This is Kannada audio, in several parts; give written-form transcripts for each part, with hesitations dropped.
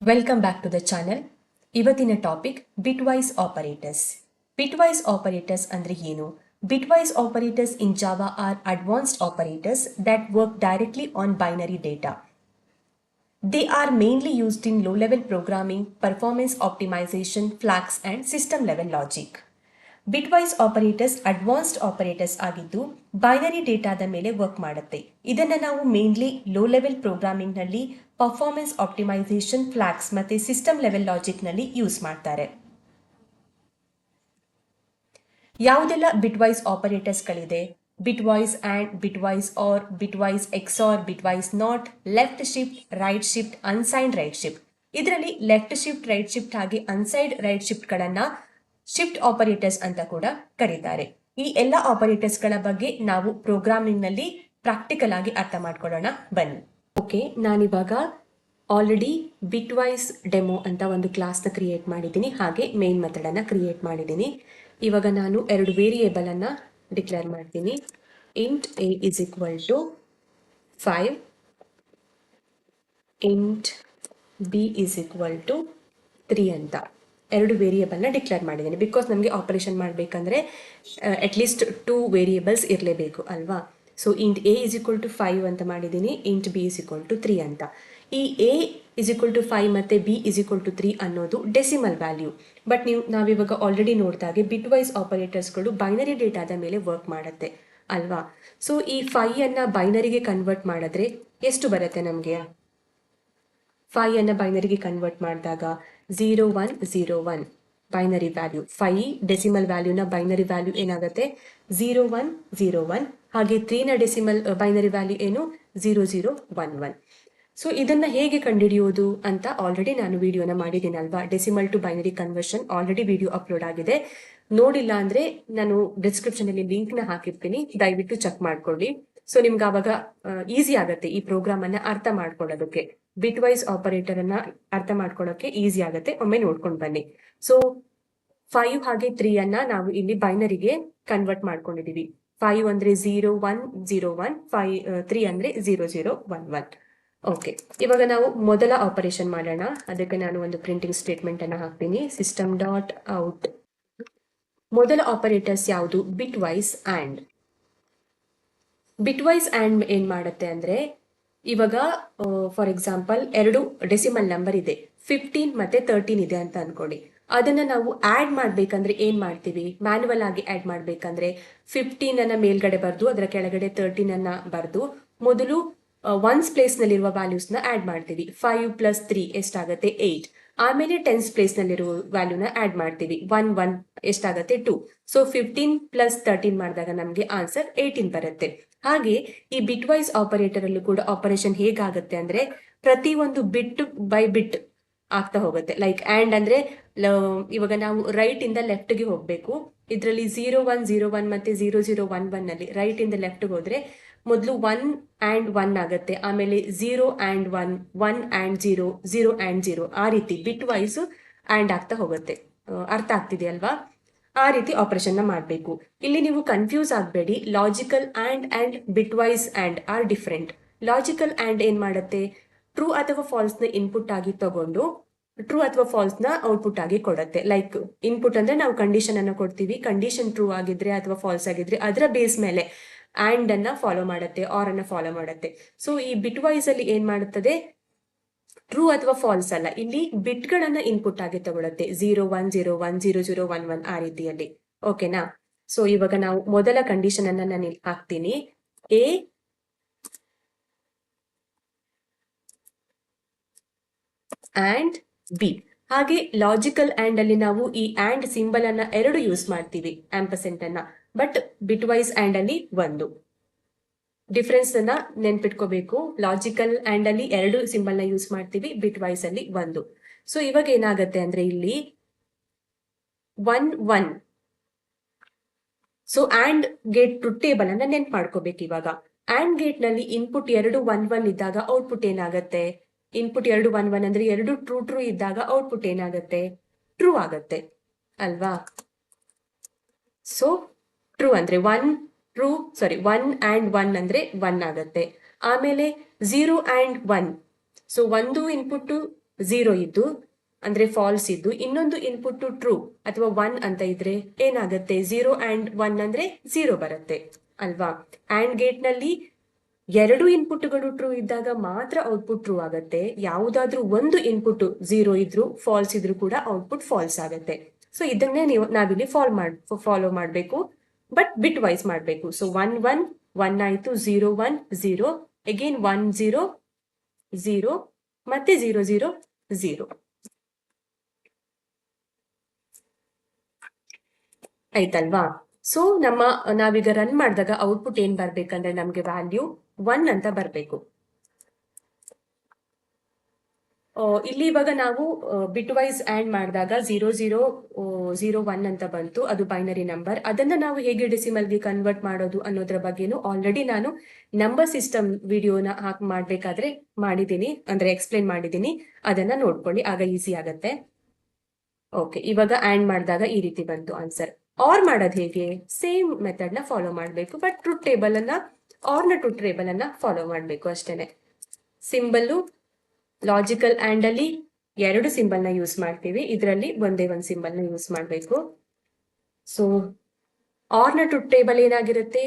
Welcome back to the channel. ಇವತ್ತಿನ topic bitwise operators. Bitwise operators ಅಂದ್ರೆ ಏನು? Bitwise operators in Java are advanced operators that work directly on binary data. They are mainly used in low-level programming, performance optimization, flags and system-level logic. Bitwise operators advanced operators ಆಗಿದ್ದು ಬೈನರಿ ಡೇಟಾದ ಮೇಲೆ ವರ್ಕ್ ಮಾಡುತ್ತೆ. ಇದನ್ನು ನಾವು ಮೇನ್ಲಿ ಲೋ ಲೆವೆಲ್ ಪ್ರೋಗ್ರಾಮಿಂಗ್ನಲ್ಲಿ, ಪರ್ಫಾರ್ಮೆನ್ಸ್ ಆಪ್ಟಿಮೈಸೇಷನ್, ಫ್ಲಾಗ್ಸ್ ಮತ್ತು ಸಿಸ್ಟಮ್ ಲೆವೆಲ್ ಲಾಜಿಕ್ನಲ್ಲಿ ಯೂಸ್ ಮಾಡ್ತಾರೆ. ಯಾವುದೆಲ್ಲ ಬಿಟ್ವೈಸ್ ಆಪರೇಟರ್ಸ್ಗಳಿದೆ? Bitwise and, bitwise or, bitwise XOR, bitwise not, left shift, right shift, unsigned right shift. ಇದರಲ್ಲಿ ಲೆಫ್ಟ್ ಶಿಫ್ಟ್, ರೈಟ್ ಶಿಫ್ಟ್ ಹಾಗೆ ಅನ್ಸೈಡ್ ರೈಟ್ ಶಿಫ್ಟ್ಗಳನ್ನು ಶಿಫ್ಟ್ ಆಪರೇಟರ್ಸ್ ಅಂತ ಕೂಡ ಕರೀತಾರೆ. ಈ ಎಲ್ಲ ಆಪರೇಟರ್ಸ್ಗಳ ಬಗ್ಗೆ ನಾವು ಪ್ರೋಗ್ರಾಮಿಂಗ್ನಲ್ಲಿ ಪ್ರಾಕ್ಟಿಕಲ್ ಆಗಿ ಅರ್ಥ ಮಾಡ್ಕೊಳ್ಳೋಣ ಬನ್ನಿ. ಓಕೆ, ನಾನಿವಾಗ ಆಲ್ರೆಡಿ ಬಿಟ್ವೈಸ್ ಡೆಮೋ ಅಂತ ಒಂದು ಕ್ಲಾಸ್ನ ಕ್ರಿಯೇಟ್ ಮಾಡಿದ್ದೀನಿ, ಹಾಗೆ ಮೇನ್ ಮೆಥಡನ್ನು ಕ್ರಿಯೇಟ್ ಮಾಡಿದ್ದೀನಿ. ಇವಾಗ ನಾನು ಎರಡು ವೇರಿಯೇಬಲ್ ಅನ್ನ ಡಿಕ್ಲೇರ್ ಮಾಡ್ತೀನಿ. Int a is equal to 5, int b is equal to 3 ಅಂತ ಎರಡು ವೇರಿಯೇಬಲ್ನ ಡಿಕ್ಲೇರ್ ಮಾಡಿದ್ದೀನಿ. ಬಿಕಾಸ್ ನಮಗೆ ಆಪರೇಷನ್ ಮಾಡಬೇಕಂದ್ರೆ ಅಟ್ಲೀಸ್ಟ್ 2 ವೇರಿಯೇಬಲ್ಸ್ ಇರಲೇಬೇಕು ಅಲ್ವಾ. So int a is equal to 5 ಅಂತ ಮಾಡಿದ್ದೀನಿ, int b is equal to 3 ಅಂತ. ಈ a ಇಸ್ ಈಕ್ವಲ್ ಟು 5 ಮತ್ತು b ಇಸ್ ಈಕ್ವಲ್ ಟು 3 ಅನ್ನೋದು ಡೆಸಿಮಲ್ ವ್ಯಾಲ್ಯೂ. ಬಟ್ ನಾವಿವಾಗ ಆಲ್ರೆಡಿ ನೋಡಿದಾಗೆ ಬಿಟ್ವೈಸ್ ಆಪರೇಟರ್ಸ್ಗಳು ಬೈನರಿ ಡೇಟಾದ ಮೇಲೆ ವರ್ಕ್ ಮಾಡುತ್ತೆ ಅಲ್ವಾ. ಸೊ ಈ 5 ಅನ್ನ ಬೈನರಿಗೆ ಕನ್ವರ್ಟ್ ಮಾಡಿದ್ರೆ ಎಷ್ಟು ಬರುತ್ತೆ ನಮಗೆ? 5 ಅನ್ನ ಬೈನರಿಗೆ ಕನ್ವರ್ಟ್ ಮಾಡಿದಾಗ 0101 ಬೈನರಿ ವ್ಯಾಲ್ಯೂ. 5 ಡೆಸಿಮಲ್ ವ್ಯಾಲ್ಯೂನ ಬೈನರಿ ವ್ಯಾಲ್ಯೂ ಏನಾಗುತ್ತೆ? 0101. ಹಾಗೆ 3ನ ಡೆಸಿಮಲ್ ಬೈನರಿ ವ್ಯಾಲ್ಯೂ ಏನು? 0011. ಸೊ ಇದನ್ನ ಹೇಗೆ ಕಂಡುಹಿಡಿಯೋದು ಅಂತ ಆಲ್ರೆಡಿ ನಾನು ವಿಡಿಯೋನ ಮಾಡಿದ್ದೀನಲ್ವಾ. Decimal to binary conversion already video upload ಆಗಿದೆ. ನೋಡಿಲ್ಲ ಅಂದ್ರೆ ನಾನು ಡಿಸ್ಕ್ರಿಪ್ಷನ್ ಅಲ್ಲಿ ಲಿಂಕ್ನ ಹಾಕಿರ್ತೀನಿ, ದಯವಿಟ್ಟು ಚೆಕ್ ಮಾಡ್ಕೊಳ್ಳಿ. ಸೊ ನಿಮ್ಗೆ ಆವಾಗ ಈಸಿ ಆಗುತ್ತೆ ಈ ಪ್ರೋಗ್ರಾಮ್ ಅನ್ನ ಅರ್ಥ ಮಾಡ್ಕೊಳ್ಳೋದಕ್ಕೆ. ಬಿಟ್ವೈಸ್ ಆಪರೇಟರ್ ಅನ್ನ ಅರ್ಥ ಮಾಡ್ಕೊಳ್ಳೋಕೆ ಈಸಿ ಆಗುತ್ತೆ, ಒಮ್ಮೆ ನೋಡ್ಕೊಂಡು ಬನ್ನಿ. ಸೊ 5 ಹಾಗೆ 3 ಅನ್ನ ನಾವು ಇಲ್ಲಿ ಬೈನರಿಗೆ ಕನ್ವರ್ಟ್ ಮಾಡ್ಕೊಂಡಿದೀವಿ. 5 ಅಂದ್ರೆ 0101, 3 ಅಂದ್ರೆ 0011. ಓಕೆ, ಇವಾಗ ನಾವು ಮೊದಲ ಆಪರೇಷನ್ ಮಾಡೋಣ. ಅದಕ್ಕೆ ನಾನು ಒಂದು ಪ್ರಿಂಟಿಂಗ್ ಸ್ಟೇಟ್ಮೆಂಟ್ ಅನ್ನ ಹಾಕ್ತೀನಿ, ಸಿಸ್ಟಮ್ ಡಾಟ್ ಔಟ್. ಮೊದಲ ಆಪರೇಟರ್ಸ್ ಯಾವುದು? ಬಿಟ್ವೈಸ್ ಆ್ಯಂಡ್. ಬಿಟ್ವೈಸ್ ಆ್ಯಂಡ್ ಏನ್ ಮಾಡುತ್ತೆ ಅಂದ್ರೆ, ಇವಾಗ ಫಾರ್ ಎಕ್ಸಾಂಪಲ್ 2 ಡೆಸಿಮಲ್ ನಂಬರ್ ಇದೆ, 15 ಮತ್ತೆ 13 ಇದೆ ಅಂತ ಅನ್ಕೊಳ್ಳಿ. ಅದನ್ನ ನಾವು ಆಡ್ ಮಾಡ್ಬೇಕಂದ್ರೆ ಏನ್ ಮಾಡ್ತೀವಿ? ಮ್ಯಾನ್ಯುವಲ್ ಆಗಿ ಆಡ್ ಮಾಡ್ಬೇಕಂದ್ರೆ 15 ಅನ್ನ ಮೇಲ್ಗಡೆ ಬರ್ದು ಅದರ ಕೆಳಗಡೆ 13 ಅನ್ನ ಬರ್ದು ಮೊದಲು ಒನ್ಸ್ ಪ್ಲೇಸ್ ನಲ್ಲಿರುವ ವ್ಯಾಲ್ಯೂಸ್ ನ ಆಡ್ ಮಾಡ್ತೀವಿ. 5 + 3 ಎಷ್ಟಾಗುತ್ತೆ? 8. ಆಮೇಲೆ ಟೆನ್ಸ್ ಪ್ಲೇಸ್ ನಲ್ಲಿರುವ ವ್ಯಾಲ್ಯೂನ ಆಡ್ ಮಾಡ್ತೀವಿ. 1 ಎಷ್ಟಾಗುತ್ತೆ? 2. ಸೊ 15 + 13 ಮಾಡಿದಾಗ ನಮ್ಗೆ ಆನ್ಸರ್ 18 ಬರುತ್ತೆ. ಹಾಗೆ ಈ ಬಿಟ್ವೈಸ್ ಆಪರೇಟರ್ ಅಲ್ಲೂ ಕೂಡ ಆಪರೇಷನ್ ಹೇಗಾಗುತ್ತೆ ಅಂದ್ರೆ, ಪ್ರತಿ ಒಂದು ಬಿಟ್ ಬೈ ಬಿಟ್ ಆಗ್ತಾ ಹೋಗುತ್ತೆ. ಲೈಕ್ ಆ್ಯಂಡ್ ಅಂದ್ರೆ ಇವಾಗ ನಾವು ರೈಟ್ ಇಂದ ಲೆಫ್ಟ್ ಗೆ ಹೋಗ್ಬೇಕು. ಇದರಲ್ಲಿ 0101 ಮತ್ತೆ 0011 ಅಲ್ಲಿ ರೈಟ್ ಇಂದ ಲೆಫ್ಟ್ ಹೋದ್ರೆ ಮೊದಲು 1 and 1 ಆಗುತ್ತೆ, ಆಮೇಲೆ 0 and 1, 1 and 0, 0 and 0, ಆ ರೀತಿ ಬಿಟ್ ವೈಸ್ ಆ್ಯಂಡ್ ಆಗ್ತಾ ಹೋಗುತ್ತೆ. ಅರ್ಥ ಆಗ್ತಿದೆ ಅಲ್ವಾ? ಆ ರೀತಿ ಆಪರೇಷನ್ ನ ಮಾಡಬೇಕು. ಇಲ್ಲಿ ನೀವು ಕನ್ಫ್ಯೂಸ್ ಆಗಬೇಡಿ. Logical and bitwise and are different. Logical and ಏನ್ ಮಾಡುತ್ತೆ? ಟ್ರೂ ಅಥವಾ ಫಾಲ್ಸ್ ನ ಇನ್ಪುಟ್ ಆಗಿ ತಗೊಂಡು ಟ್ರೂ ಅಥವಾ ಫಾಲ್ಸ್ ನ ಔಟ್ಪುಟ್ ಆಗಿ ಕೊಡುತ್ತೆ. ಲೈಕ್ ಇನ್ಪುಟ್ ಅಂದ್ರೆ ನಾವು ಕಂಡೀಷನ್ ಅನ್ನ ಕೊಡ್ತೀವಿ, ಕಂಡೀಷನ್ ಟ್ರೂ ಆಗಿದ್ರೆ ಅಥವಾ ಫಾಲ್ಸ್ ಆಗಿದ್ರೆ ಅದರ ಬೇಸ್ ಮೇಲೆ ಆ್ಯಂಡ್ ಅನ್ನ ಫಾಲೋ ಮಾಡುತ್ತೆ, ಆರ್ ಅನ್ನ ಫಾಲೋ ಮಾಡುತ್ತೆ. ಸೊ ಈ ಬಿಟ್ ವೈಸ್ ಅಲ್ಲಿ ಏನ್ ಮಾಡುತ್ತದೆ? ಟ್ರೂ ಅಥವಾ ಫಾಲ್ಸ್ ಅಲ್ಲ, ಇಲ್ಲಿ ಬಿಟ್ಗಳನ್ನ ಇನ್ಪುಟ್ ಆಗಿ ತಗೊಳುತ್ತೆ. 0101, 0011 ಆ ರೀತಿಯಲ್ಲಿ. ಓಕೆನಾ? ಸೊ ಇವಾಗ ನಾವು ಮೊದಲ ಕಂಡೀಷನ್ ಅನ್ನ ನಾನು ಹಾಕ್ತೀನಿ, ಎ ಆ್ಯಂಡ್ ಬಿ. ಹಾಗೆ ಲಾಜಿಕಲ್ ಆ್ಯಂಡ್ ಅಲ್ಲಿ ನಾವು ಈ ಆ್ಯಂಡ್ ಸಿಂಬಲ್ ಅನ್ನ 2 ಯೂಸ್ ಮಾಡ್ತೀವಿ, ಆಂಪರ್ಸೆಂಟ್ ಅನ್ನ. ಬಟ್ ಬಿಟ್ ವೈಸ್ ಆ್ಯಂಡ್ ಅಲ್ಲಿ 1. ಡಿಫ್ರೆನ್ಸ್ ಅನ್ನ ನೆನ್ಪಿಟ್ಕೋಬೇಕು. ಲಾಜಿಕಲ್ ಆ್ಯಂಡ್ ಅಲ್ಲಿ 2 ಸಿಂಬಲ್ ನ ಯೂಸ್ ಮಾಡ್ತೀವಿ, ಬಿಟ್ ವೈಸ್ ಅಲ್ಲಿ 1. ಸೊ ಇವಾಗ ಏನಾಗುತ್ತೆ ಅಂದ್ರೆ ಇಲ್ಲಿ 1 1. So and gate truth table ಅನ್ನ ನೆನ್ಪು ಮಾಡ್ಕೋಬೇಕು. ಇವಾಗ ಆ್ಯಂಡ್ ಗೇಟ್ ನಲ್ಲಿ ಇನ್ಪುಟ್ 2 1 1 ಇದ್ದಾಗ ಔಟ್ಪುಟ್ ಏನಾಗುತ್ತೆ? ಇನ್ಪುಟ್ 2 1 1 ಅಂದ್ರೆ 2 ಟ್ರೂ ಇದ್ದಾಗ ಔಟ್ಪುಟ್ ಏನಾಗುತ್ತೆ? ಟ್ರೂ ಆಗತ್ತೆ ಅಲ್ವಾ. ಸೊ ಟ್ರೂ ಅಂದ್ರೆ 1 and 1 ಅಂದ್ರೆ 1 ಆಗತ್ತೆ. ಆಮೇಲೆ 0 and 1. ಸೊ ಒಂದು ಇನ್ಪುಟ್ 0 ಇದ್ದು ಅಂದ್ರೆ ಫಾಲ್ಸ್ ಇದ್ದು ಇನ್ನೊಂದು ಇನ್ಪುಟ್ ಟ್ರೂ ಅಥವಾ 1 ಅಂತ ಇದ್ರೆ ಏನಾಗುತ್ತೆ 0 ಅಂಡ್ 1 ಅಂದ್ರೆ 0 ಬರುತ್ತೆ ಅಲ್ವಾ. ಅಂಡ್ ಗೇಟ್ ನಲ್ಲಿ ಎರಡು ಇನ್ಪುಟ್ಗಳು ಟ್ರೂ ಇದ್ದಾಗ ಮಾತ್ರ ಔಟ್ಪುಟ್ ಟ್ರೂ ಆಗುತ್ತೆ. ಯಾವುದಾದ್ರೂ ಒಂದು ಇನ್ಪುಟ್ 0 ಇದ್ರು ಫಾಲ್ಸ್ ಇದ್ರು ಕೂಡ ಔಟ್ಪುಟ್ ಫಾಲ್ಸ್ ಆಗುತ್ತೆ. ಸೊ ಇದನ್ನೇ ನಾವಿಲ್ಲಿ ಫಾಲೋ ಮಾಡಬೇಕು, ಬಟ್ ಬಿಟ್ ವೈಸ್ ಮಾಡಬೇಕು. ಸೊ 1 1 1 ಆಯ್ತು, 0 1 0, ಅಗೇನ್ 1 0 0 ಮತ್ತೆ 0 0 0 ಆಯ್ತಲ್ವಾ. ಸೊ ನಾವೀಗ ರನ್ ಮಾಡಿದಾಗ ಔಟ್ಪುಟ್ ಏನ್ ಬರ್ಬೇಕಂದ್ರೆ ನಮ್ಗೆ ವ್ಯಾಲ್ಯೂ 1 ಅಂತ ಬರ್ಬೇಕು. ಇಲ್ಲಿ ಇವಾಗ ನಾವು ಬಿಟ್ ವೈಸ್ ಆಡ್ ಮಾಡಿದಾಗ 0 0 0 1 ಅಂತ ಬಂತು, ಅದು ಬೈನರಿ ನಂಬರ್. ಅದನ್ನ ನಾವು ಹೇಗೆ ಡೆಸಿಮಲ್ಗೆ ಕನ್ವರ್ಟ್ ಮಾಡೋದು ಅನ್ನೋದ್ರ ಬಗ್ಗೆನು ಆಲ್ರೆಡಿ ನಾನು ನಂಬರ್ ಸಿಸ್ಟಮ್ ವಿಡಿಯೋನ ಮಾಡ್ಬೇಕಾದ್ರೆ ಮಾಡಿದ್ದೀನಿ, ಅಂದ್ರೆ ಎಕ್ಸ್ಪ್ಲೇನ್ ಮಾಡಿದ್ದೀನಿ. ಅದನ್ನ ನೋಡ್ಕೊಳ್ಳಿ, ಆಗ ಈಸಿ ಆಗತ್ತೆ. ಓಕೆ, ಇವಾಗ ಆಡ್ ಮಾಡಿದಾಗ ಈ ರೀತಿ ಬಂತು ಆನ್ಸರ್. ಆರ್ ಮಾಡೋದು ಹೇಗೆ? ಸೇಮ್ ಮೆಥಡ್ ನ ಫಾಲೋ ಮಾಡಬೇಕು, ಬಟ್ ಟ್ರೂತ್ ಟೇಬಲ್ ಅನ್ನ ಟ್ರೂತ್ ಟೇಬಲ್ ಅನ್ನ ಫಾಲೋ ಮಾಡಬೇಕು ಅಷ್ಟೇನೆ. ಸಿಂಬಲ್ ಲಾಜಿಕಲ್ ಆಂಡ್ ಅಲ್ಲಿ ಎರಡು ಸಿಂಬಲ್ ನ ಯೂಸ್ ಮಾಡ್ತೀವಿ, ಇದರಲ್ಲಿ ಒಂದೇ ಒಂದು ಸಿಂಬಲ್ ನ ಯೂಸ್ ಮಾಡಬೇಕು. ಸೊ ಆರ್ ನ ಟ್ರೂತ್ ಟೇಬಲ್ ಏನಾಗಿರುತ್ತೆ?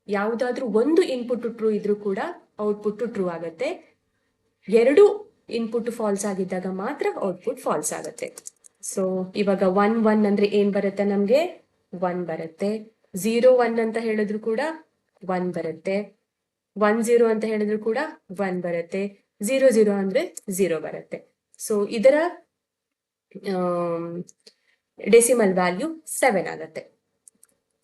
ಯಾವುದಾದ್ರೂ ಒಂದು ಇನ್ಪುಟ್ ಟ್ರೂ ಇದ್ರೂ ಕೂಡ ಔಟ್ಪುಟ್ ಟ್ರೂ ಆಗುತ್ತೆ. ಎರಡು ಇನ್ಪುಟ್ ಫಾಲ್ಸ್ ಆಗಿದ್ದಾಗ ಮಾತ್ರ ಔಟ್ಪುಟ್ ಫಾಲ್ಸ್ ಆಗುತ್ತೆ. ಸೊ ಇವಾಗ 1 1 ಅಂದ್ರೆ ಏನ್ ಬರುತ್ತೆ? ನಮ್ಗೆ 1 ಬರುತ್ತೆ. 0 1 ಅಂತ ಹೇಳಿದ್ರು ಕೂಡ 1 ಬರುತ್ತೆ. 1 0 ಅಂತ ಹೇಳಿದ್ರು ಕೂಡ 1 ಬರುತ್ತೆ. 0 0 ಅಂದ್ರೆ 0 ಬರುತ್ತೆ. ಸೊ ಇದರ ಡೆಸಿಮಲ್ ವ್ಯಾಲ್ಯೂ 7 ಆಗುತ್ತೆ.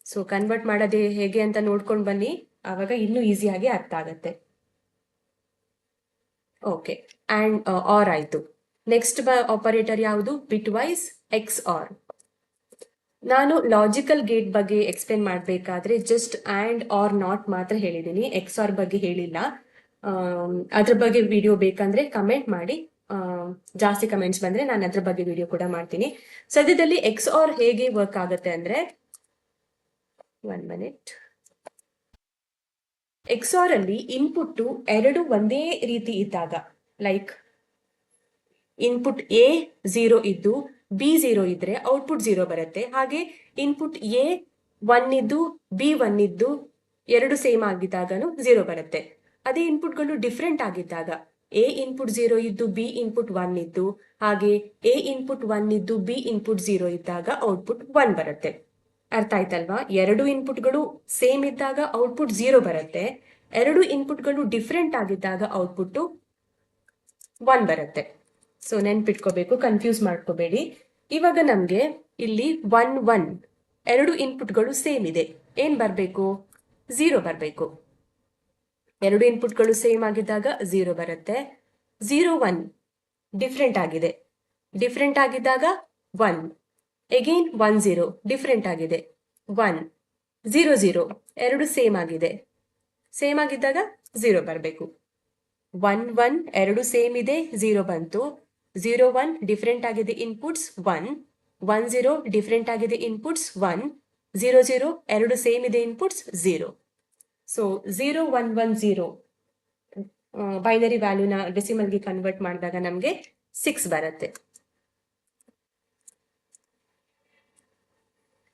ಸೊ ಕನ್ವರ್ಟ್ ಮಾಡೋದೇ ಹೇಗೆ ಅಂತ ನೋಡ್ಕೊಂಡು ಬನ್ನಿ, ಆವಾಗ ಇನ್ನೂ ಈಸಿಯಾಗಿ ಅರ್ಥ ಆಗತ್ತೆ. ಓಕೆ, ಅಂಡ್ ಆರ್ ಆಯ್ತು. ನೆಕ್ಸ್ಟ್ ಆಪರೇಟರ್ ಯಾವುದು? ಬಿಟ್ ವೈಸ್ ಎಕ್ಸ್ ಆರ್. ನಾನು ಲಾಜಿಕಲ್ ಗೇಟ್ ಬಗ್ಗೆ ಎಕ್ಸ್ಪ್ಲೇನ್ ಮಾಡಬೇಕಾದ್ರೆ ಜಸ್ಟ್ ಅಂಡ್ ಆರ್ ನಾಟ್ ಮಾತ್ರ ಹೇಳಿದ್ದೀನಿ, ಎಕ್ಸ್ ಆರ್ ಬಗ್ಗೆ ಹೇಳಿಲ್ಲ. ಅದ್ರ ಬಗ್ಗೆ ವಿಡಿಯೋ ಬೇಕಂದ್ರೆ ಕಮೆಂಟ್ ಮಾಡಿ, ಜಾಸ್ತಿ ಕಮೆಂಟ್ಸ್ ಬಂದ್ರೆ ನಾನು ಅದ್ರ ಬಗ್ಗೆ ವಿಡಿಯೋ ಕೂಡ ಮಾಡ್ತೀನಿ. ಸದ್ಯದಲ್ಲಿ ಎಕ್ಸ್ ಆರ್ ಹೇಗೆ ವರ್ಕ್ ಆಗುತ್ತೆ ಅಂದ್ರೆ, 1 ಮಿನಿಟ್. ಎಕ್ಸ್ ಆರ್ ಅಲ್ಲಿ ಇನ್ಪುಟ್ ಎರಡು ಒಂದೇ ರೀತಿ ಇದ್ದಾಗ, ಲೈಕ್ ಇನ್ಪುಟ್ ಎ 0 ಇದ್ದು ಬಿ 0 ಇದ್ರೆ ಔಟ್ಪುಟ್ 0 ಬರುತ್ತೆ. ಹಾಗೆ ಇನ್ಪುಟ್ ಎ 1 ಇದ್ದು ಬಿ 1 ಇದ್ದು ಎರಡು ಸೇಮ್ ಆಗಿದ್ದಾಗನು 0 ಬರುತ್ತೆ. ಅದೇ ಇನ್ಪುಟ್ಗಳು ಡಿಫ್ರೆಂಟ್ ಆಗಿದ್ದಾಗ, ಎ ಇನ್ಪುಟ್ 0 ಇದ್ದು ಬಿ ಇನ್ಪುಟ್ 1 ಇದ್ದು, ಹಾಗೆ ಎ ಇನ್ಪುಟ್ 1 ಇದ್ದು ಬಿ ಇನ್ಪುಟ್ 0 ಇದ್ದಾಗ ಔಟ್ಪುಟ್ 1 ಬರುತ್ತೆ. ಅರ್ಥ ಆಯ್ತಲ್ವಾ? ಎರಡು ಇನ್ಪುಟ್ಗಳು ಸೇಮ್ ಇದ್ದಾಗ ಔಟ್ಪುಟ್ 0 ಬರುತ್ತೆ. ಎರಡು ಇನ್ಪುಟ್ಗಳು ಡಿಫ್ರೆಂಟ್ ಆಗಿದ್ದಾಗ ಔಟ್ಪುಟ್ 1 ಬರುತ್ತೆ. ಸೊ ನೆನ್ಪಿಟ್ಕೋಬೇಕು, ಕನ್ಫ್ಯೂಸ್ ಮಾಡ್ಕೋಬೇಡಿ. ಇವಾಗ ನಮ್ಗೆ ಇಲ್ಲಿ 1 1 ಎರಡು ಇನ್ಪುಟ್ಗಳು ಸೇಮ್ ಇದೆ, ಏನ್ ಬರ್ಬೇಕು? 0 ಬರ್ಬೇಕು. ಎರಡು ಇನ್ಪುಟ್ಗಳು ಸೇಮ್ ಆಗಿದ್ದಾಗ 0 ಬರುತ್ತೆ. 0 1 ಡಿಫ್ರೆಂಟ್ ಆಗಿದೆ, ಡಿಫ್ರೆಂಟ್ ಆಗಿದ್ದಾಗ 1. ಅಗೇನ್ 1 0 ಡಿಫ್ರೆಂಟ್ ಆಗಿದೆ, 1. 0 0 ಎರಡು ಸೇಮ್ ಆಗಿದೆ, ಸೇಮ್ ಆಗಿದ್ದಾಗ 0 ಬರಬೇಕು. 1 1 ಎರಡು ಸೇಮ್ ಇದೆ, 0 ಬಂತು. 0 1 ಡಿಫ್ರೆಂಟ್ ಆಗಿದೆ ಇನ್ಪುಟ್ಸ್ 1. 1 0 ಡಿಫ್ರೆಂಟ್ ಆಗಿದೆ ಇನ್ಪುಟ್ಸ್ 1. 0 0 ಎರಡು ಸೇಮ್ ಇದೆ ಇನ್ಪುಟ್ಸ್ 0. ಸೊ 0 1 1 0 ಬೈನರಿ ವ್ಯಾಲ್ಯೂನ ಡೆಸಿಮಲ್ಗೆ ಕನ್ವರ್ಟ್ ಮಾಡಿದಾಗ ನಮಗೆ 6 ಬರುತ್ತೆ.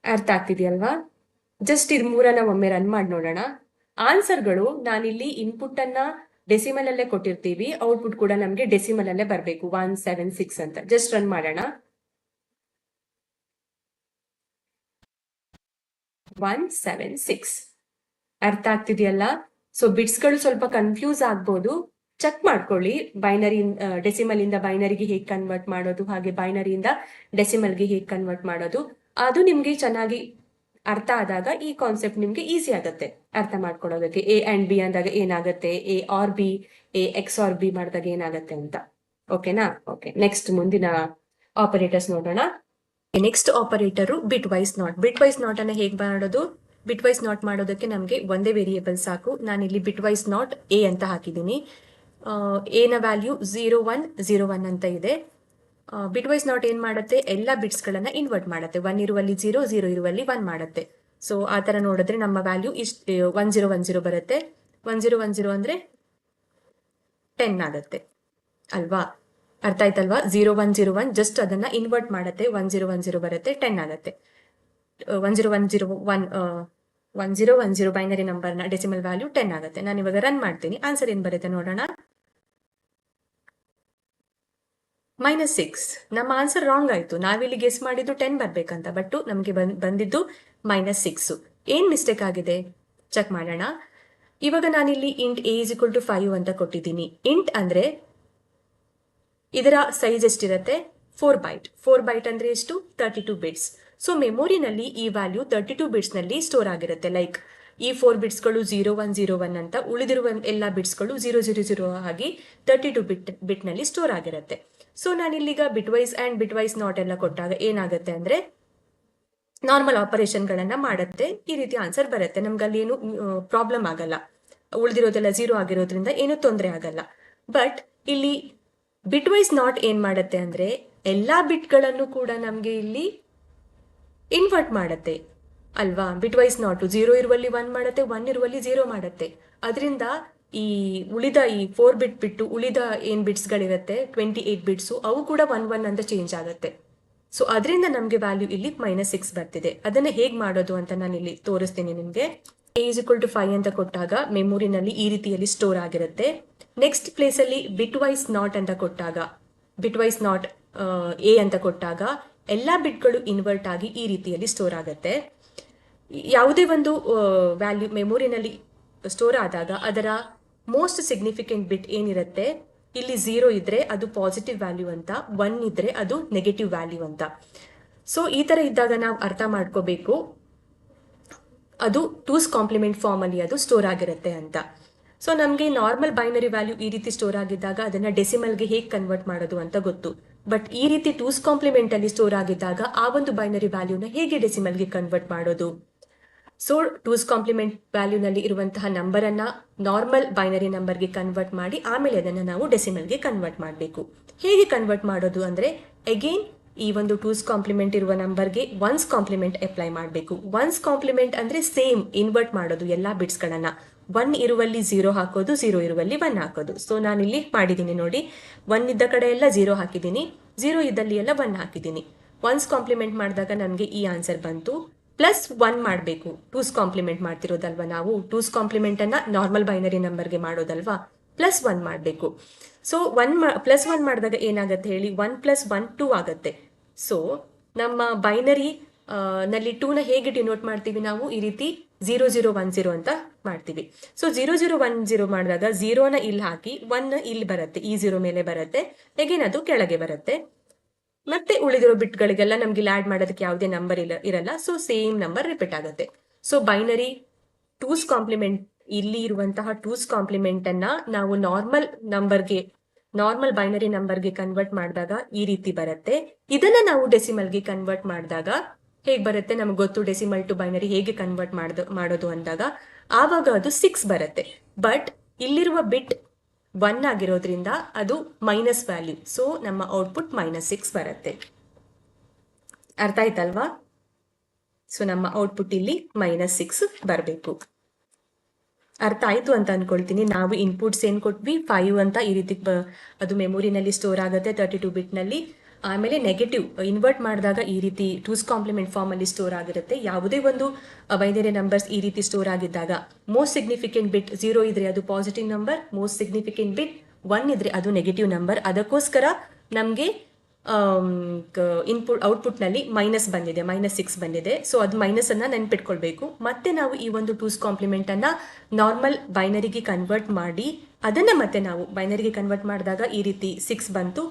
ಅರ್ಥ ಆಗ್ತಿದೆಯಲ್ವಾ? ಜಸ್ಟ್ ಇದು ಮೂರನ್ನ ಒಮ್ಮೆ ರನ್ ಮಾಡಿ ನೋಡೋಣ. ಆನ್ಸರ್ಗಳು ನಾನಿಲ್ಲಿ ಇನ್ಪುಟ್ ಅನ್ನ ಡೆಸಿಮಲ್ ಅಲ್ಲೇ ಕೊಟ್ಟಿರ್ತೀವಿ, ಔಟ್ಪುಟ್ ಕೂಡ ನಮ್ಗೆ ಡೆಸಿಮಲ್ ಅಲ್ಲೇ ಬರಬೇಕು, 176 ಅಂತ. ಜಸ್ಟ್ ರನ್ ಮಾಡೋಣ. 176 ಅರ್ಥ ಆಗ್ತಿದೆಯಲ್ಲ? ಸೊ ಬಿಟ್ಸ್ಗಳು ಸ್ವಲ್ಪ ಕನ್ಫ್ಯೂಸ್ ಆಗ್ಬೋದು, ಚೆಕ್ ಮಾಡ್ಕೊಳ್ಳಿ. ಬೈನರಿ ಡೆಸಿಮಲ್ ಇಂದ ಬೈನರಿಗೆ ಹೇಗೆ ಕನ್ವರ್ಟ್ ಮಾಡೋದು, ಹಾಗೆ ಬೈನರಿಯಿಂದ ಡೆಸಿಮಲ್ಗೆ ಹೇಗೆ ಕನ್ವರ್ಟ್ ಮಾಡೋದು, ಅದು ನಿಮ್ಗೆ ಚೆನ್ನಾಗಿ ಅರ್ಥ ಆದಾಗ ಈ ಕಾನ್ಸೆಪ್ಟ್ ನಿಮ್ಗೆ ಈಸಿ ಆಗುತ್ತೆ ಅರ್ಥ ಮಾಡ್ಕೊಳ್ಳೋದಕ್ಕೆ. ಎ ಅಂಡ್ ಬಿ ಅಂದಾಗ ಏನಾಗುತ್ತೆ, a or b, a x or b ಮಾಡಿದಾಗ ಏನಾಗುತ್ತೆ ಅಂತ. ಓಕೆನಾ? ಓಕೆ, ನೆಕ್ಸ್ಟ್ ಮುಂದಿನ ಆಪರೇಟರ್ಸ್ ನೋಡೋಣ. Next operator bitwise not. Bitwise not ಅನ್ನ ಹೇಗೆ ಮಾಡೋದು? ಬಿಟ್ ವೈಸ್ ನಾಟ್ ಮಾಡೋದಕ್ಕೆ ನಮಗೆ ಒಂದೇ ವೇರಿಯೇಬಲ್ ಸಾಕು. ನಾನಿಲ್ಲಿ ಬಿಟ್ ವೈಸ್ ನಾಟ್ ಎ ಅಂತ ಹಾಕಿದ್ದೀನಿ. ಎ ನ ವ್ಯಾಲ್ಯೂ 0 1 0 1 ಅಂತ ಇದೆ. ಬಿಟ್ ವೈಸ್ ನಾಟ್ ಏನ್ ಮಾಡುತ್ತೆ? ಎಲ್ಲ ಬಿಟ್ಸ್ ಗಳನ್ನ ಇನ್ವರ್ಟ್ ಮಾಡುತ್ತೆ. 1 ಇರುವಲ್ಲಿ 0, 0 ಇರುವಲ್ಲಿ 1 ಮಾಡುತ್ತೆ. ಸೊ ಆ ತರ ನೋಡಿದ್ರೆ ನಮ್ಮ ವ್ಯಾಲ್ಯೂ 1 0 1 0 ಬರುತ್ತೆ. 1 0 1 0 ಅಂದ್ರೆ 10 ಆಗುತ್ತೆ ಅಲ್ವಾ? ಅರ್ಥ ಆಯ್ತಲ್ವಾ? 0101 ಜಸ್ಟ್ ಅದನ್ನ ಇನ್ವರ್ಟ್ ಮಾಡುತ್ತೆ, 1010 ಬರುತ್ತೆ, 10 ಆಗುತ್ತೆ. 1010 ಬೈನರಿ ನಂಬರ್ನ ಡೆಸಿಮಲ್ ವ್ಯಾಲ್ಯೂ 10 ಆಗುತ್ತೆ. ನಾನು ಇವಾಗ ರನ್ ಮಾಡ್ತೀನಿ, ಆನ್ಸರ್ ಏನ್ ಬರುತ್ತೆ ನೋಡೋಣ. -6. ನಮ್ಮ ಆನ್ಸರ್ ರಾಂಗ್ ಆಯ್ತು. ನಾವಿಲ್ಲಿ ಗೆಸ್ ಮಾಡಿದ್ದು 10 ಬರ್ಬೇಕಂತ, ಬಟ್ ನಮಗೆ ಬಂದಿದ್ದು -6. ಏನ್ ಮಿಸ್ಟೇಕ್ ಆಗಿದೆ ಚೆಕ್ ಮಾಡೋಣ. ಇವಾಗ ನಾನಿಲ್ಲಿ ಇಂಟ್ a = 5 ಅಂತ ಕೊಟ್ಟಿದ್ದೀನಿ. ಇಂಟ್ ಅಂದ್ರೆ ಇದರ ಸೈಜ್ ಎಷ್ಟಿರುತ್ತೆ? 4 ಬೈಟ್. 4 ಬೈಟ್ ಅಂದ್ರೆ ಎಷ್ಟು? 32 ಬಿಟ್ಸ್. ಸೊ ಮೆಮೊರಿನಲ್ಲಿ ಈ ವ್ಯಾಲ್ಯೂ 32 ಬಿಟ್ಸ್ ನಲ್ಲಿ ಸ್ಟೋರ್ ಆಗಿರುತ್ತೆ. ಲೈಕ್ ಈ 4 ಬಿಟ್ಸ್ಗಳು 0101 ಅಂತ, ಉಳಿದಿರುವ ಎಲ್ಲ ಬಿಟ್ಸ್ಗಳು 000 ಆಗಿ 32 ಬಿಟ್ ನಲ್ಲಿ ಸ್ಟೋರ್ ಆಗಿರುತ್ತೆ. ಸೊ ನಾನಿಲ್ಲೀಗ bitwise and bitwise not ಎಲ್ಲ ಕೊಟ್ಟಾಗ ಏನಾಗುತ್ತೆ ಅಂದ್ರೆ ನಾರ್ಮಲ್ ಆಪರೇಷನ್ ಗಳನ್ನ ಮಾಡುತ್ತೆ. ಈ ರೀತಿ ಆನ್ಸರ್ ಬರುತ್ತೆ. ನಮ್ಗೆ ಅಲ್ಲಿ ಏನು ಪ್ರಾಬ್ಲಮ್ ಆಗಲ್ಲ. ಉಳಿದಿರೋದೆಲ್ಲ 0 ಆಗಿರೋದ್ರಿಂದ ಏನು ತೊಂದರೆ ಆಗಲ್ಲ. ಬಟ್ ಇಲ್ಲಿ ಬಿಟ್ ವೈಸ್ ನಾಟ್ ಏನ್ ಮಾಡುತ್ತೆ ಅಂದ್ರೆ ಎಲ್ಲಾ ಬಿಟ್ಗಳನ್ನು ಕೂಡ ನಮ್ಗೆ ಇಲ್ಲಿ ಇನ್ವರ್ಟ್ ಮಾಡುತ್ತೆ ಅಲ್ವಾ? ಬಿಟ್ ವೈಸ್ ನಾಟ್ 0 ಇರುವಲ್ಲಿ 1 ಮಾಡುತ್ತೆ, 1 ಇರುವಲ್ಲಿ 0 ಮಾಡುತ್ತೆ. ಅದರಿಂದ ಈ ಉಳಿದ ಈ 4 ಬಿಟ್ ಬಿಟ್ಟು ಉಳಿದ ಏನ್ ಬಿಟ್ಸ್ ಗಳಿರುತ್ತೆ 28 ಬಿಟ್ಸ್, ಅವು ಕೂಡ 1 ಅಂತ ಚೇಂಜ್ ಆಗುತ್ತೆ. ಸೊ ಅದರಿಂದ ನಮ್ಗೆ ವ್ಯಾಲ್ಯೂ ಇಲ್ಲಿ -6 ಬರ್ತಿದೆ. ಅದನ್ನ ಹೇಗ್ ಮಾಡೋದು ಅಂತ ನಾನು ಇಲ್ಲಿ ತೋರಿಸ್ತೀನಿ ನಿಮ್ಗೆ. a = 5 ಅಂತ ಕೊಟ್ಟಾಗ ಮೆಮೊರಿನಲ್ಲಿ ಈ ರೀತಿಯಲ್ಲಿ ಸ್ಟೋರ್ ಆಗಿರುತ್ತೆ. ನೆಕ್ಸ್ಟ್ ಪ್ಲೇಸ್ ಅಲ್ಲಿ ಬಿಟ್ ವೈಸ್ ನಾಟ್ ಅಂತ ಕೊಟ್ಟಾಗ, ಬಿಟ್ ವೈಸ್ ನಾಟ್ a ಅಂತ ಕೊಟ್ಟಾಗ ಎಲ್ಲಾ ಬಿಟ್ಗಳು ಇನ್ವರ್ಟ್ ಆಗಿ ಈ ರೀತಿಯಲ್ಲಿ ಸ್ಟೋರ್ ಆಗುತ್ತೆ. ಯಾವುದೇ ಒಂದು ವ್ಯಾಲ್ಯೂ ಮೆಮೊರಿನಲ್ಲಿ ಸ್ಟೋರ್ ಆದಾಗ ಅದರ ಮೋಸ್ಟ್ ಸಿಗ್ನಿಫಿಕೆಂಟ್ ಬಿಟ್ ಏನಿರುತ್ತೆ, ಇಲ್ಲಿ 0 ಇದ್ರೆ ಅದು ಪಾಸಿಟಿವ್ ವ್ಯಾಲ್ಯೂ ಅಂತ, 1 ಇದ್ರೆ ಅದು ನೆಗೆಟಿವ್ ವ್ಯಾಲ್ಯೂ ಅಂತ. ಸೊ ಈ ತರ ಇದ್ದಾಗ ನಾವು ಅರ್ಥ ಮಾಡ್ಕೋಬೇಕು ಅದು 2's ಕಾಂಪ್ಲಿಮೆಂಟ್ ಫಾರ್ಮ್ ಅಲ್ಲಿ ಅದು ಸ್ಟೋರ್ ಆಗಿರುತ್ತೆ ಅಂತ. ಸೊ ನಮಗೆ ನಾರ್ಮಲ್ ಬೈನರಿ ವ್ಯಾಲ್ಯೂ ಈ ರೀತಿ ಸ್ಟೋರ್ ಆಗಿದ್ದಾಗ ಅದನ್ನ ಡೆಸಿಮಲ್ಗೆ ಹೇಗೆ ಕನ್ವರ್ಟ್ ಮಾಡೋದು ಅಂತ ಗೊತ್ತು. ಬಟ್ ಈ ರೀತಿ 2's ಕಾಂಪ್ಲಿಮೆಂಟ್ ಅಲ್ಲಿ ಸ್ಟೋರ್ ಆಗಿದ್ದಾಗ ಆ ಒಂದು ಬೈನರಿ ವ್ಯಾಲ್ಯೂನ ಹೇಗೆ ಡೆಸಿಮಲ್ಗೆ ಕನ್ವರ್ಟ್ ಮಾಡೋದು? ಸೊ 2's ಕಾಂಪ್ಲಿಮೆಂಟ್ ವ್ಯಾಲ್ಯೂನಲ್ಲಿ ಇರುವಂತಹ ನಂಬರ್ ಅನ್ನ ನಾರ್ಮಲ್ ಬೈನರಿ ನಂಬರ್ಗೆ ಕನ್ವರ್ಟ್ ಮಾಡಿ ಆಮೇಲೆ ಅದನ್ನ ನಾವು ಡೆಸಿಮಲ್ಗೆ ಕನ್ವರ್ಟ್ ಮಾಡಬೇಕು. ಹೇಗೆ ಕನ್ವರ್ಟ್ ಮಾಡೋದು ಅಂದ್ರೆ ಅಗೇನ್ ಈ ಒಂದು 2's ಕಾಂಪ್ಲಿಮೆಂಟ್ ಇರುವ ನಂಬರ್ಗೆ 1's ಕಾಂಪ್ಲಿಮೆಂಟ್ ಅಪ್ಲೈ ಮಾಡಬೇಕು. 1's ಕಾಂಪ್ಲಿಮೆಂಟ್ ಅಂದ್ರೆ ಸೇಮ್ ಇನ್ವರ್ಟ್ ಮಾಡೋದು ಎಲ್ಲಾ ಬಿಟ್ಸ್ ಗಳನ್ನ. 1 ಇರುವಲ್ಲಿ 0 ಹಾಕೋದು, 0 ಇರುವಲ್ಲಿ 1 ಹಾಕೋದು. ಸೊ ನಾನಿಲ್ಲಿ ಮಾಡಿದ್ದೀನಿ ನೋಡಿ, 1 ಇದ್ದ ಕಡೆ ಎಲ್ಲ 0 ಹಾಕಿದ್ದೀನಿ, 0 ಇದ್ದಲ್ಲಿ ಎಲ್ಲ 1 ಹಾಕಿದ್ದೀನಿ. 1's ಕಾಂಪ್ಲಿಮೆಂಟ್ ಮಾಡಿದಾಗ ನನಗೆ ಈ ಆನ್ಸರ್ ಬಂತು. +1 ಮಾಡಬೇಕು. 2's ಕಾಂಪ್ಲಿಮೆಂಟ್ ಮಾಡ್ತಿರೋದಲ್ವಾ ನಾವು. 2's ಕಾಂಪ್ಲಿಮೆಂಟ್ ಅನ್ನ ನಾರ್ಮಲ್ ಬೈನರಿ ನಂಬರ್ಗೆ ಮಾಡೋದಲ್ವಾ, +1 ಮಾಡಬೇಕು. ಸೊ +1 ಮಾಡಿದಾಗ ಏನಾಗುತ್ತೆ ಹೇಳಿ? 1 + 1 2 ಆಗುತ್ತೆ. ಸೊ ನಮ್ಮ ಬೈನರಿ ನಲ್ಲಿ 2ನ ಹೇಗೆ ಡಿನೋಟ್ ಮಾಡ್ತೀವಿ ನಾವು? ಈ ರೀತಿ 0010 ಅಂತ ಮಾಡ್ತೀವಿ. ಸೊ 0010 ಮಾಡಿದಾಗ 0ನ ಇಲ್ಲಿ ಹಾಕಿ 1 ಇಲ್ಲಿ ಬರುತ್ತೆ, ಈ 0 ಮೇಲೆ ಬರುತ್ತೆ, ಅಗೇನ್ ಅದು ಕೆಳಗೆ ಬರುತ್ತೆ. ಮತ್ತೆ ಉಳಿದಿರೋ ಬಿಟ್ಗಳಿಗೆಲ್ಲ ನಮ್ಗೆ ಇಲ್ಲಿ ಆಡ್ ಮಾಡೋದಕ್ಕೆ ಯಾವುದೇ ನಂಬರ್ ಇರಲ್ಲ. ಸೊ ಸೇಮ್ ನಂಬರ್ ರಿಪೀಟ್ ಆಗುತ್ತೆ. ಸೊ ಬೈನರಿ 2's ಕಾಂಪ್ಲಿಮೆಂಟ್, ಇಲ್ಲಿ ಇರುವಂತಹ 2's ಕಾಂಪ್ಲಿಮೆಂಟ್ ಅನ್ನ ನಾವು ನಾರ್ಮಲ್ ಬೈನರಿ ನಂಬರ್ಗೆ ಕನ್ವರ್ಟ್ ಮಾಡಿದಾಗ ಈ ರೀತಿ ಬರುತ್ತೆ. ಇದನ್ನ ನಾವು ಡೆಸಿಮಲ್ಗೆ ಕನ್ವರ್ಟ್ ಮಾಡಿದಾಗ ಹೇಗೆ ಬರುತ್ತೆ ನಮ್ಗೆ ಗೊತ್ತು. ಡೆಸಿಮಲ್ ಟು ಬೈನರಿ ಹೇಗೆ ಕನ್ವರ್ಟ್ ಮಾಡೋದು ಅಂದಾಗ ಆವಾಗ ಅದು 6 ಬರುತ್ತೆ. ಬಟ್ ಇಲ್ಲಿರುವ ಬಿಟ್ 1 ಆಗಿರೋದ್ರಿಂದ ಅದು ಮೈನಸ್ ವ್ಯಾಲ್ಯೂ. ಸೊ ನಮ್ಮ ಔಟ್ಪುಟ್ -6 ಬರುತ್ತೆ. ಅರ್ಥ ಆಯ್ತಲ್ವಾ? ಸೊ ನಮ್ಮ ಔಟ್ಪುಟ್ ಇಲ್ಲಿ -6 ಬರಬೇಕು. ಅರ್ಥ ಆಯ್ತು ಅಂತ ಅನ್ಕೊಳ್ತೀನಿ. ನಾವು ಇನ್ಪುಟ್ಸ್ ಏನ್ ಕೊಟ್ವಿ 5 ಅಂತ, ಈ ರೀತಿ ಅದು ಮೆಮೊರಿನಲ್ಲಿ ಸ್ಟೋರ್ ಆಗುತ್ತೆ 32 ಬಿಟ್ ನಲ್ಲಿ. ಆಮೇಲೆ ನೆಗೆಟಿವ್ ಇನ್ವರ್ಟ್ ಮಾಡಿದಾಗ ಈ ರೀತಿ 2's ಕಾಂಪ್ಲಿಮೆಂಟ್ ಫಾರ್ಮ್ ಅಲ್ಲಿ ಸ್ಟೋರ್ ಆಗಿರುತ್ತೆ. ಯಾವುದೇ ಒಂದು ಬೈನರಿ ನಂಬರ್ಸ್ ಈ ರೀತಿ ಸ್ಟೋರ್ ಆಗಿದ್ದಾಗ ಮೋಸ್ಟ್ ಸಿಗ್ನಿಫಿಕೆಂಟ್ ಬಿಟ್ 0 ಇದ್ರೆ ಅದು ಪಾಸಿಟಿವ್ ನಂಬರ್, ಮೋಸ್ಟ್ ಸಿಗ್ನಿಫಿಕೆಂಟ್ ಬಿಟ್ 1 ಇದ್ರೆ ಅದು ನೆಗೆಟಿವ್ ನಂಬರ್. ಅದಕ್ಕೋಸ್ಕರ ನಮಗೆ ಔಟ್ಪುಟ್ ನಲ್ಲಿ ಮೈನಸ್ ಬಂದಿದೆ, -6 ಬಂದಿದೆ. ಸೊ ಅದು ಮೈನಸ್ ಅನ್ನ ನೆನ್ಪಿಟ್ಕೊಳ್ಬೇಕು. ಮತ್ತೆ ನಾವು ಈ ಒಂದು 2's ಕಾಂಪ್ಲಿಮೆಂಟ್ ಅನ್ನ ನಾರ್ಮಲ್ ಬೈನರಿಗೆ ಕನ್ವರ್ಟ್ ಮಾಡಿ ಅದನ್ನ ಮತ್ತೆ ನಾವು ಬೈನರಿಗೆ ಕನ್ವರ್ಟ್ ಮಾಡಿದಾಗ ಈ ರೀತಿ 6 ಬಂತು.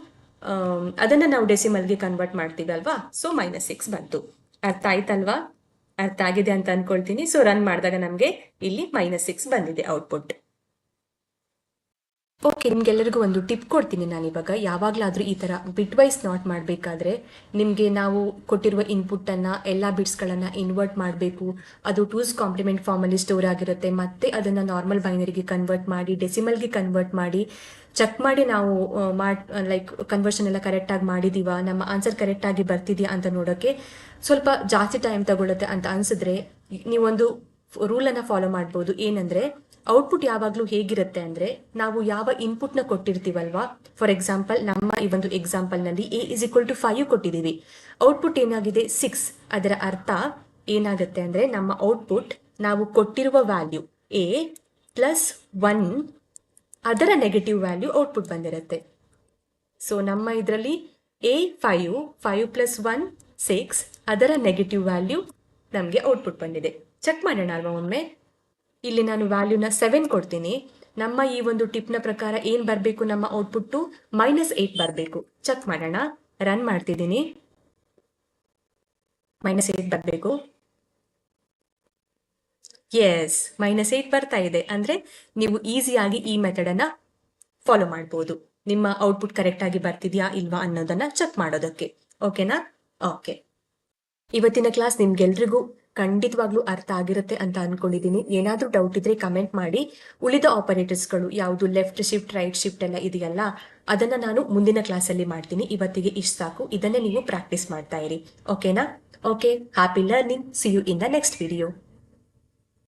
ಅದನ್ನ ನಾವು ಡೆಸಿಮಲ್ಗೆ ಕನ್ವರ್ಟ್ ಮಾಡ್ತೀವಿ ಅಲ್ವಾ. ಸೊ -6 ಬಂತು. ಅರ್ಥ ಆಯ್ತಲ್ವಾ? ಅರ್ಥ ಆಗಿದೆ ಅಂತ ಅನ್ಕೊಳ್ತೀನಿ. ಸೊ ರನ್ ಮಾಡಿದಾಗ ನಮ್ಗೆ ಇಲ್ಲಿ -6 ಬಂದಿದೆ ಔಟ್ಪುಟ್. ಓಕೆ, ನಿಮ್ಗೆಲ್ಲರಿಗೂ ಒಂದು ಟಿಪ್ ಕೊಡ್ತೀನಿ ನಾನು ಇವಾಗ. ಯಾವಾಗಲಾದ್ರೂ ಈ ತರ ಬಿಟ್ ವೈಸ್ ನಾಟ್ ಮಾಡಬೇಕಾದ್ರೆ ನಿಮಗೆ ನಾವು ಕೊಟ್ಟಿರುವ ಇನ್ಪುಟ್ ಅನ್ನ ಎಲ್ಲಾ ಬಿಟ್ಸ್ಗಳನ್ನ ಇನ್ವರ್ಟ್ ಮಾಡಬೇಕು. ಅದು 2's ಕಾಂಪ್ಲಿಮೆಂಟ್ ಫಾರ್ಮ್ ಅಲ್ಲಿ ಸ್ಟೋರ್ ಆಗಿರುತ್ತೆ. ಮತ್ತೆ ಅದನ್ನ ನಾರ್ಮಲ್ ಬೈನರಿಗೆ ಕನ್ವರ್ಟ್ ಮಾಡಿ ಡೆಸಿಮಲ್ಗೆ ಕನ್ವರ್ಟ್ ಮಾಡಿ ಚೆಕ್ ಮಾಡಿ ನಾವು ಲೈಕ್ ಕನ್ವರ್ಷನ್ ಎಲ್ಲ ಕರೆಕ್ಟ್ ಆಗಿ ಮಾಡಿದೀವಾ, ನಮ್ಮ ಆನ್ಸರ್ ಕರೆಕ್ಟ್ ಆಗಿ ಬರ್ತಿದ್ಯಾ ಅಂತ ನೋಡೋಕೆ ಸ್ವಲ್ಪ ಜಾಸ್ತಿ ಟೈಮ್ ತಗೊಳುತ್ತೆ ಅಂತ ಅನ್ಸಿದ್ರೆ ನೀವೊಂದು ರೂಲ್ ಅನ್ನ ಫಾಲೋ ಮಾಡ್ಬೋದು. ಏನಂದ್ರೆ ಔಟ್ಪುಟ್ ಯಾವಾಗಲೂ ಹೇಗಿರುತ್ತೆ ಅಂದ್ರೆ ನಾವು ಯಾವ ಇನ್ಪುಟ್ನ ಕೊಟ್ಟಿರ್ತೀವಲ್ವಾ, ಫಾರ್ ಎಕ್ಸಾಂಪಲ್ ನಮ್ಮ ಈ ಒಂದು ಎಕ್ಸಾಂಪಲ್ನಲ್ಲಿ A=5 ಕೊಟ್ಟಿದ್ದೀವಿ, ಔಟ್ಪುಟ್ ಏನಾಗಿದೆ 6. ಅದರ ಅರ್ಥ ಏನಾಗುತ್ತೆ ಅಂದ್ರೆ ನಮ್ಮ ಔಟ್ಪುಟ್ ನಾವು ಕೊಟ್ಟಿರುವ ವ್ಯಾಲ್ಯೂ A+1 ಅದರ ನೆಗೆಟಿವ್ ವ್ಯಾಲ್ಯೂ ಔಟ್ಪುಟ್ ಬಂದಿರುತ್ತೆ. ಸೊ ನಮ್ಮ ಇದರಲ್ಲಿ A5 5+1 6 ಅದರ ನೆಗೆಟಿವ್ ವ್ಯಾಲ್ಯೂ ನಮಗೆ ಔಟ್ಪುಟ್ ಬಂದಿದೆ. ಚೆಕ್ ಮಾಡೋಣ ಅಲ್ವಾ ಒಮ್ಮೆ. ಇಲ್ಲಿ ನಾನು ವ್ಯಾಲ್ಯೂನ 7 ಕೊಡ್ತೀನಿ. ನಮ್ಮ ಈ ಒಂದು ಟಿಪ್ನ ಪ್ರಕಾರ ಏನು ಬರಬೇಕು, ನಮ್ಮ ಔಟ್ಪುಟ್ಟು -8 ಬರಬೇಕು. ಚೆಕ್ ಮಾಡೋಣ. ರನ್ ಮಾಡ್ತಿದ್ದೀನಿ. -8 ಬರಬೇಕು. ಎಸ್, -8 ಬರ್ತಾ ಇದೆ. ಅಂದರೆ ನೀವು ಈಸಿಯಾಗಿ ಈ ಮೆಥಡನ್ನು ಫಾಲೋ ಮಾಡ್ಬೋದು, ನಿಮ್ಮ ಔಟ್ಪುಟ್ ಕರೆಕ್ಟಾಗಿ ಬರ್ತಿದೆಯಾ ಇಲ್ವಾ ಅನ್ನೋದನ್ನ ಚೆಕ್ ಮಾಡೋದಕ್ಕೆ. ಓಕೆನಾ? ಓಕೆ. ಇವತ್ತಿನ ಕ್ಲಾಸ್ ನಿಮ್ಗೆಲ್ರಿಗೂ ಖಂಡಿತವಾಗ್ಲೂ ಅರ್ಥ ಆಗಿರುತ್ತೆ ಅಂತ ಅನ್ಕೊಂಡಿದ್ದೀನಿ. ಏನಾದರೂ ಡೌಟ್ ಇದ್ರೆ ಕಮೆಂಟ್ ಮಾಡಿ. ಉಳಿದ ಆಪರೇಟರ್ಸ್ಗಳು ಯಾವುದು ಲೆಫ್ಟ್ ಶಿಫ್ಟ್ ರೈಟ್ ಶಿಫ್ಟ್ ಎಲ್ಲ ಇದೆಯಲ್ಲ, ಅದನ್ನ ನಾನು ಮುಂದಿನ ಕ್ಲಾಸಲ್ಲಿ ಮಾಡ್ತೀನಿ. ಇವತ್ತಿಗೆ ಇಷ್ಟು ಸಾಕು. ಇದನ್ನೇ ನೀವು ಪ್ರಾಕ್ಟೀಸ್ ಮಾಡ್ತಾ ಇರಿ. ಓಕೆನಾ? Okay. Happy learning. See you in the next video.